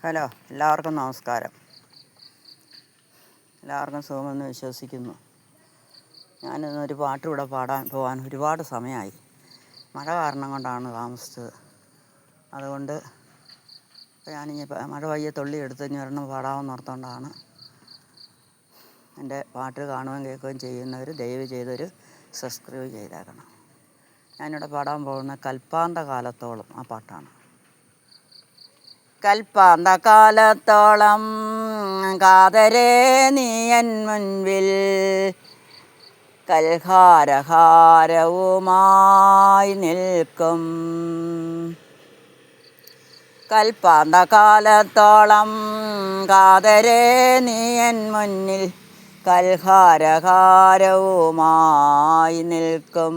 Hello, എല്ലാവർക്കും നമസ്കാരം. എല്ലാവർക്കും സുഖമെന്ന് വിശ്വസിക്കുന്നു. ഞാനിന്നൊരു പാട്ട് ഇവിടെ പോകാൻ ഒരുപാട് സമയമായി. മഴ കാരണം കൊണ്ടാണ് താമസിച്ചത്. അതുകൊണ്ട് ഞാനിനി മഴ പയ്യെ തുള്ളി എടുത്ത് ഇനി ഒരെണ്ണം പാടാമെന്ന് ഓർത്തുകൊണ്ടാണ്. എൻ്റെ പാട്ട് കാണുകയും കേൾക്കുകയും ചെയ്യുന്നവർ ദയവ് ചെയ്തൊരു സബ്സ്ക്രൈബ് ചെയ്തേക്കണം. ഞാനിവിടെ പാടാൻ പോകുന്ന കൽപ്പാന്ത കാലത്തോളം ആ പാട്ടാണ്. കൽപ്പാന്തകാലത്തോളം കാതരേ നീയൻ മുൻപിൽ കൽഹാരഹാരവുമായി നിൽക്കും. കൽപ്പാന്തകാലത്തോളം കാതരേ നീയൻ മുന്നിൽ കൽഹാരഹാരവുമായി നിൽക്കും.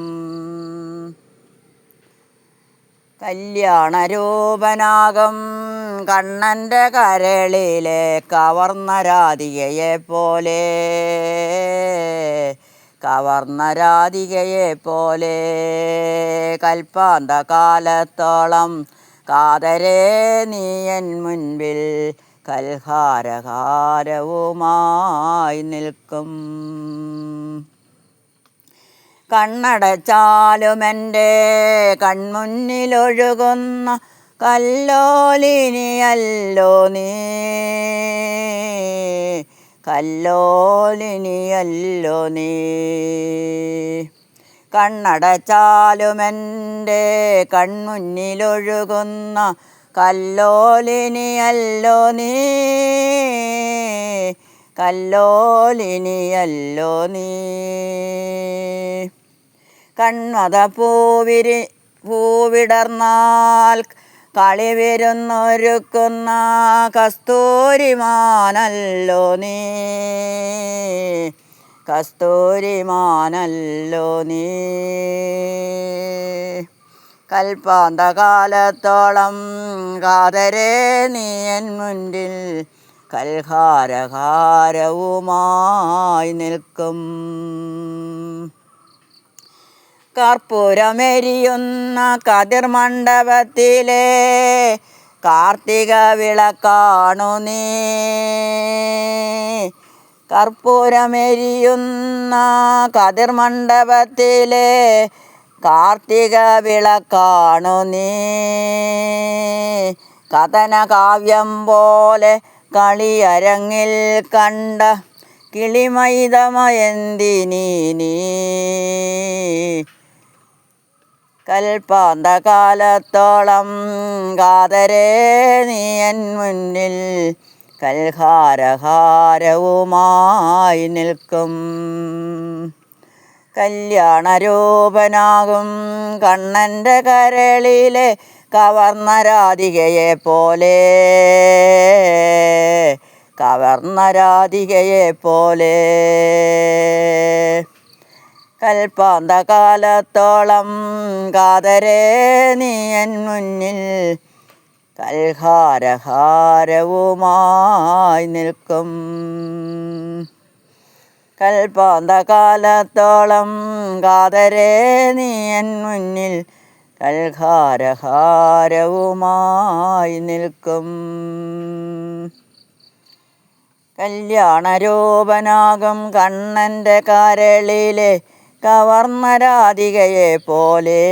കല്യാണരൂപനാകും കണ്ണൻ്റെ കരളിലെ കവർന്ന രാധികയെപ്പോലെ, കവർന്ന രാധികയെപ്പോലെ കൽപ്പാന്തകാലത്തോളം കാതരേ നീയൻ മുൻപിൽ കൽഹാരഹാരവുമായി നിൽക്കും. കണ്ണടച്ചാലുമെൻ്റെ കൺമുന്നിലൊഴുകുന്ന കല്ലോലിനിയല്ലോ നീ, കല്ലോലിനിയല്ലോ നീ. കണ്ണടച്ചാലുമെൻ്റെ കൺമുന്നിലൊഴുകുന്ന കല്ലോലിനിയല്ലോ നീ, കല്ലോലിനിയല്ലോ നീ. കൺമത പൂവിടർന്നാൽ കളിവിരുന്നൊരുക്കുന്ന കസ്തൂരിമാനല്ലോ നീ, കസ്തൂരിമാനല്ലോ നീ. കൽപ്പാന്തകാലത്തോളം കാതരേ നീയൻ മുൻപിൽ കൽഹാരഹാരവുമായി നിൽക്കും. കർപ്പൂരമെരിയുന്ന കതിർമണ്ഡപത്തിലെ കാർത്തിക വിളക്കാണു നീ, കർപ്പൂരമെരിയുന്ന കതിർമണ്ഡപത്തിലെ കാർത്തിക വിളക്കാണു നീ. കഥനകാവ്യം പോലെ കളിയരങ്ങിൽ കണ്ട കിളിമൈതമയന്തിനി നീ. കൽപ്പാന്തകാലത്തോളം കാതരേ നീയൻ മുന്നിൽ കൽഹാരഹാരവുമായി നിൽക്കും. കല്യാണരൂപനാകും കണ്ണൻ്റെ കരളിലെ കവർന്ന രാധികയെപ്പോലെ, കവർന്ന രാധികയെപ്പോലെ കൽപ്പാന്തകാലത്തോളം കാതരേ നീയൻ മുന്നിൽ കൽഹാരഹാരവുമായി നിൽക്കും. കൽപ്പാന്തകാലത്തോളം കാതരേ നീയൻ മുന്നിൽ കൽഹാരഹാരവുമായി നിൽക്കും. കല്യാണരൂപനാകും കണ്ണൻ്റെ കരളിലെ കവർന്ന രാധികയെപ്പോലെ,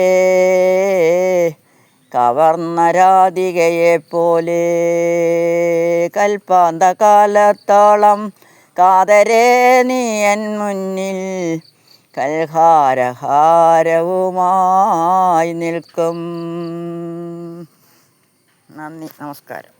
കവർന്ന രാധികയെപ്പോലെ കൽപ്പാന്തകാലത്തോളം കാതരേ നീയൻ മുന്നിൽ കൽഹാരഹാരവുമായി നിൽക്കും. നന്ദി, നമസ്കാരം.